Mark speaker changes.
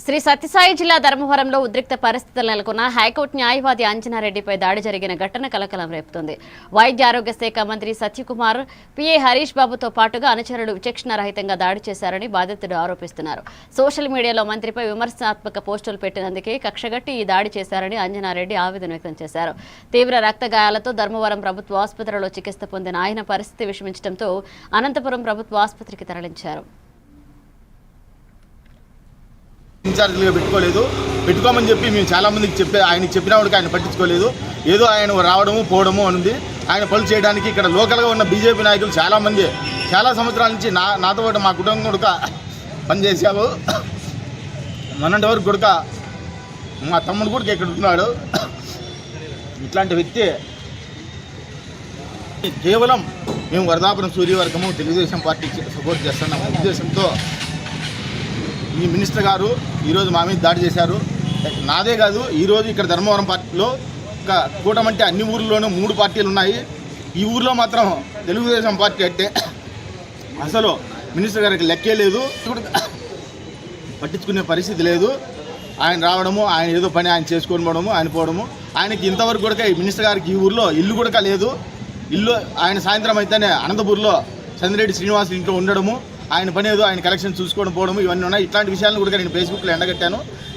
Speaker 1: శ్రీ సత్యసాయి జిల్లా ధర్మవరంలో ఉద్రిక్త పరిస్థితులు నెలకొన్న హైకోర్టు న్యాయవాది అంజనారెడ్డిపై దాడి జరిగిన ఘటన కలకలం రేపుతోంది. వైద్య ఆరోగ్య శాఖ మంత్రి సత్యకుమార్, పిఏ హరీష్ బాబుతో పాటుగా అనుచరులు విచక్షణారహితంగా దాడి చేశారని బాధితుడు ఆరోపిస్తున్నారు. సోషల్ మీడియాలో మంత్రిపై విమర్శనాత్మక పోస్టులు పెట్టినందుకే కక్షగట్టి ఈ దాడి చేశారని అంజనారెడ్డి ఆవేదన వ్యక్తం చేశారు. తీవ్ర రక్త గాయాలతో ధర్మవరం ప్రభుత్వ ఆసుపత్రిలో చికిత్స పొందిన ఆయన పరిస్థితి విషమించడంతో అనంతపురం ప్రభుత్వ ఆసుపత్రికి తరలించారు.
Speaker 2: ఇన్ఛార్జ్గా పెట్టుకోమని చెప్పి మేము చాలామందికి ఆయనకి చెప్పినప్పటికీ ఆయన పట్టించుకోలేదు. ఏదో ఆయన రావడము పోవడము అనుంది. ఆయన పనులు చేయడానికి ఇక్కడ లోకల్గా ఉన్న బీజేపీ నాయకులు చాలామంది చాలా సంవత్సరాల నుంచి నాతో పాటు మా కుటుంబం కూడా పనిచేసావు. మొన్నటి వరకు కూడా మా తమ్ముడు కూడా ఇక్కడ ఉన్నాడు. ఇట్లాంటి వ్యక్తి కేవలం మేము వరదాపురం సూర్యవర్గము తెలుగుదేశం పార్టీకి సపోర్ట్ చేస్తున్నాం ఉద్దేశంతో ఈ మినిస్టర్ గారు ఈరోజు మా మీద దాడి చేశారు. నాదే కాదు, ఈరోజు ఇక్కడ ధర్మవరం పార్టీలో ఒక కూటమంటే అన్ని ఊర్లోనూ 3 పార్టీలు ఉన్నాయి. ఈ ఊర్లో మాత్రం తెలుగుదేశం పార్టీ అంటే అసలు మినిస్టర్ గారికి లెక్కే లేదు, పట్టించుకునే పరిస్థితి లేదు. ఆయన రావడము, ఆయన ఏదో పని ఆయన చేసుకొని పోవడము, ఆయన పోవడము. ఆయనకి ఇంతవరకు కూడా ఈ మినిస్టర్ గారికి ఈ ఊర్లో ఇల్లు కూడా లేదు. ఇల్లు ఆయన సాయంత్రం అయితేనే అనంతపూర్లో చంద్రెడ్డి శ్రీనివాస్ ఇంట్లో ఉండడము, ఆయన పని ఏదో ఆయన కలెక్షన్ చూసుకోవడం పోవడము ఇవన్నీ ఉన్నాయి. ఇట్లాంటి విషయాలను కూడా నేను ఫేస్బుక్లో ఎండగట్టాను.